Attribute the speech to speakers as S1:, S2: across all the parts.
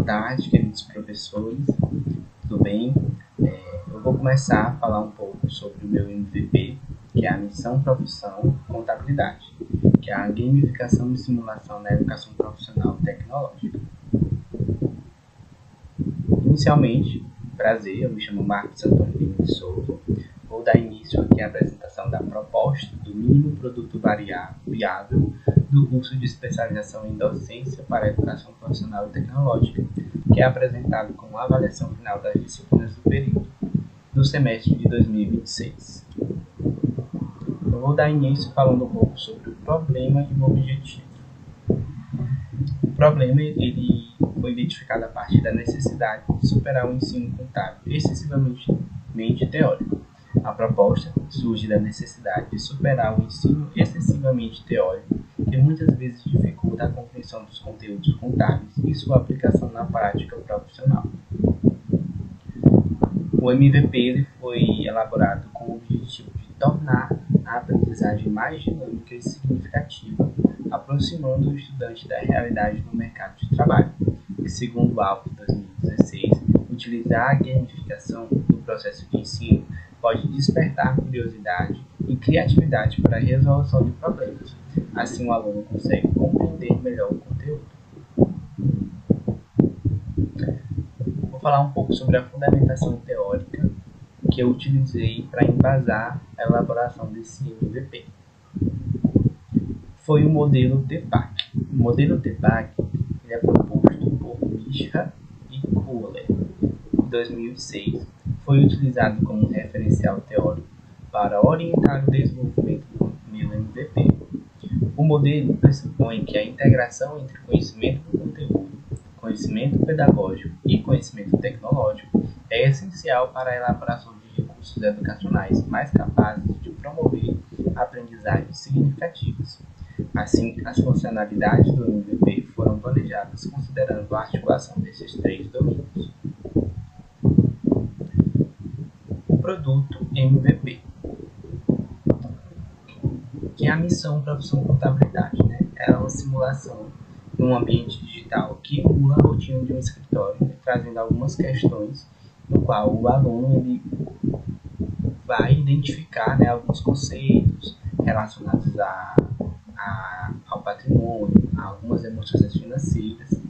S1: tarde, queridos professores, tudo bem? Eu vou começar a falar um pouco sobre o meu MVP, que é a Missão Profissão Contabilidade, que é a gamificação e simulação na educação profissional e tecnológica. Inicialmente, prazer, eu me chamo Marcos Antônio Lima de Souza. Vou dar início aqui à apresentação da proposta do mínimo produto viável do curso de especialização em docência para a educação profissional e tecnológica, que é apresentado como avaliação final das disciplinas do período do semestre de 2026. Eu vou dar início falando um pouco sobre o problema e o objetivo. O problema ele foi identificado a partir da necessidade de superar o ensino contábil excessivamente teórico. A proposta surge da necessidade de superar o ensino excessivamente teórico, que muitas vezes dificulta a compreensão dos conteúdos contábeis e sua aplicação na prática profissional. O MVP ele foi elaborado com o objetivo de tornar a aprendizagem mais dinâmica e significativa, aproximando o estudante da realidade do mercado de trabalho. E segundo o Alvo 2016, utilizar a gamificação no processo de ensino pode despertar curiosidade e criatividade para a resolução de problemas. Assim, o aluno consegue compreender melhor o conteúdo. Vou falar um pouco sobre a fundamentação teórica que eu utilizei para embasar a elaboração desse MVP. Foi o modelo TPACK. O modelo TPACK ele é proposto por Mishra e Kohler. Em 2006, foi utilizado como referencial teórico para orientar o desenvolvimento do meu MVP. O modelo pressupõe que a integração entre conhecimento do conteúdo, conhecimento pedagógico e conhecimento tecnológico é essencial para a elaboração de recursos educacionais mais capazes de promover aprendizagens significativas. Assim, as funcionalidades do MVP foram planejadas considerando a articulação desses três domínios. O produto MVP, que é a missão Profissão Contabilidade, é uma simulação num ambiente digital que emula a rotina de um escritório, trazendo algumas questões no qual o aluno ele vai identificar alguns conceitos relacionados ao patrimônio, a algumas demonstrações financeiras.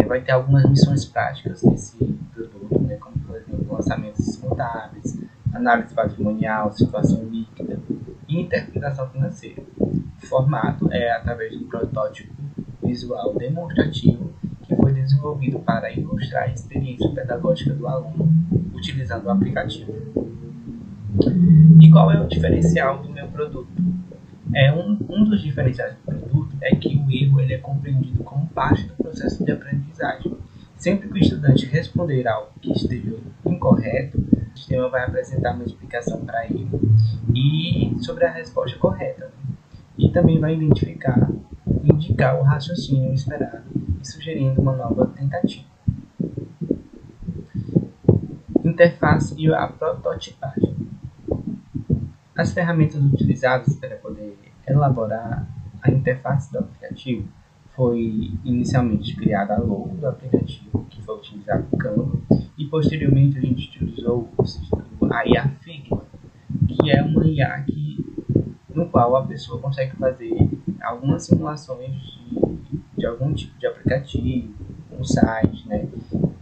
S1: Vai ter algumas missões práticas nesse produto, como por exemplo lançamentos contábeis, análise patrimonial, situação líquida e interpretação financeira. O formato é através de um protótipo visual demonstrativo que foi desenvolvido para ilustrar a experiência pedagógica do aluno utilizando o aplicativo. E qual é o diferencial do meu produto? Um dos diferenciais do produto é que o erro ele é compreendido como parte do processo de aprendizagem. Sempre que o estudante responder algo que esteja incorreto, o sistema vai apresentar uma explicação para ele e sobre a resposta correta. E também vai indicar o raciocínio esperado e sugerindo uma nova tentativa. Interface e a prototipagem. As ferramentas utilizadas para poder elaborar a interface do aplicativo foi inicialmente criada a logo do aplicativo, que foi utilizado o Canva, e posteriormente a gente utilizou a IA Figma, que é uma IA no qual a pessoa consegue fazer algumas simulações de algum tipo de aplicativo, um site,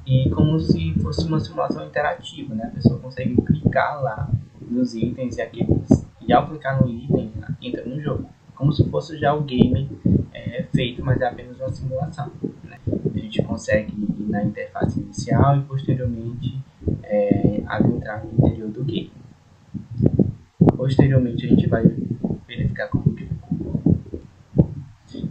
S1: e como se fosse uma simulação interativa, a pessoa consegue clicar lá nos itens e ao clicar no item, entra no jogo, como se fosse já o game feito, mas é apenas uma simulação. A gente consegue ir na interface inicial e posteriormente adentrar no interior do game. Posteriormente a gente vai verificar como que ficou.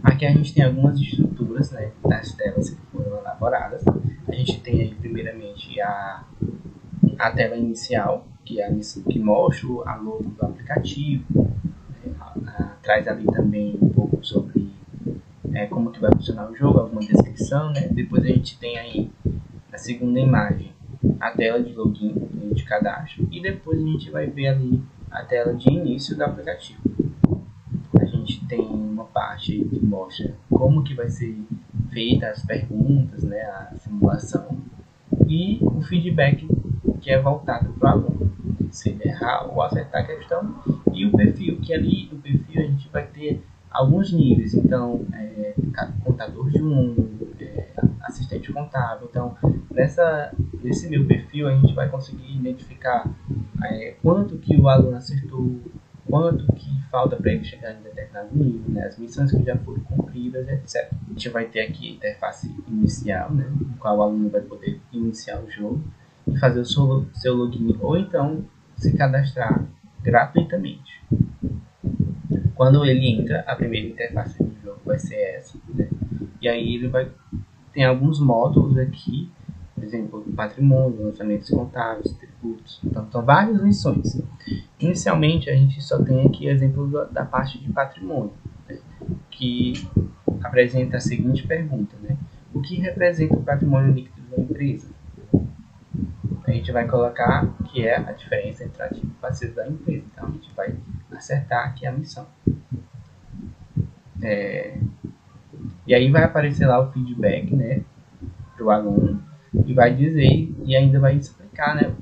S1: Aqui a gente tem algumas estruturas das telas que foram elaboradas. A gente tem aí primeiramente a tela inicial, que mostra a logo do aplicativo, traz ali também um pouco sobre como que vai funcionar o jogo, alguma descrição, Depois a gente tem aí na segunda imagem a tela de login, de cadastro, e depois a gente vai ver ali a tela de início do aplicativo. A gente tem uma parte que mostra como que vai ser feita as perguntas, né, a simulação, e o feedback que é voltado para o aluno, se ele errar ou acertar a questão, e o perfil, que ali no perfil a gente vai ter alguns níveis, então, contador de assistente contábil. Então, nesse meu perfil a gente vai conseguir identificar quanto que o aluno acertou, quanto que falta para ele chegar em determinado nível, né, as missões que já foram cumpridas, etc. A gente vai ter aqui a interface inicial, né, no qual o aluno vai poder iniciar o jogo e fazer o seu login, ou então se cadastrar gratuitamente. Quando ele entra, a primeira interface do jogo vai ser essa, né? E aí ele vai ter alguns módulos aqui, por exemplo, patrimônio, lançamentos contábeis, tributos. Então, são várias missões. Inicialmente, a gente só tem aqui exemplo da parte de patrimônio, né, que apresenta a seguinte pergunta, né? O que representa o patrimônio líquido da empresa? A gente vai colocar que é a diferença entre ativo e passivo da empresa. Então, a gente vai acertar aqui a missão. E aí vai aparecer lá o feedback, né, para o aluno, e vai dizer, e ainda vai explicar, né,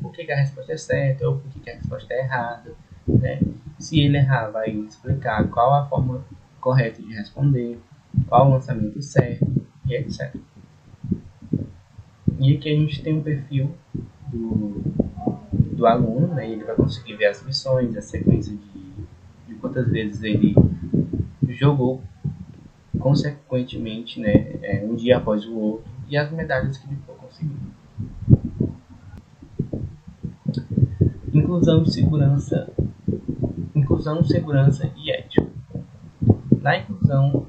S1: por que a resposta é certa ou por que a resposta é errada, né? Se ele errar, vai explicar qual a forma correta de responder, qual o lançamento certo, e etc. E aqui a gente tem um perfil do aluno, né? Ele vai conseguir ver as missões, a sequência de quantas vezes ele jogou consequentemente, né, um dia após o outro, e as medalhas que ele for conseguindo. Inclusão, segurança e ética. Na inclusão,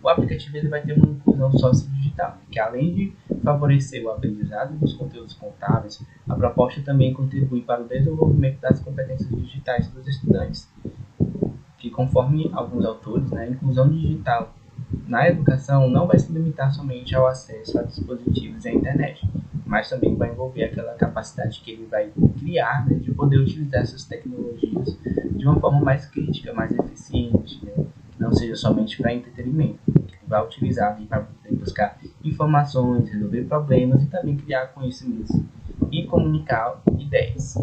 S1: o aplicativo ele vai ter uma inclusão sociodigital, que além de favorecer o aprendizado dos conteúdos contábeis, a proposta também contribui para o desenvolvimento das competências digitais dos estudantes, que conforme alguns autores, né, a inclusão digital na educação não vai se limitar somente ao acesso a dispositivos e à internet, mas também vai envolver aquela capacidade que ele vai criar, né, de poder utilizar essas tecnologias de uma forma mais crítica, mais eficiente, né, que não seja somente para entretenimento, que ele vai utilizar para poder buscar informações, resolver problemas e também criar conhecimentos e comunicar ideias.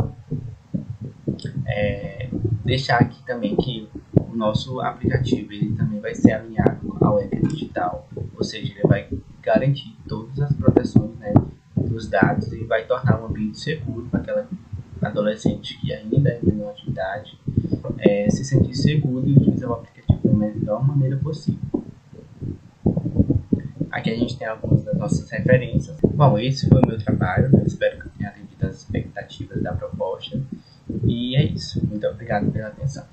S1: Deixar aqui também que o nosso aplicativo ele também vai ser alinhado ao ECA Digital, ou seja, ele vai garantir todas as proteções, né, dos dados e vai tornar um ambiente seguro para aquela adolescente que ainda é menor de idade se sentir seguro e utilizar o aplicativo da melhor maneira possível. Aqui a gente tem algumas das nossas referências. Bom, esse foi o meu trabalho, né? Espero que eu tenha atendido as expectativas da proposta. E é isso. Muito obrigado pela atenção.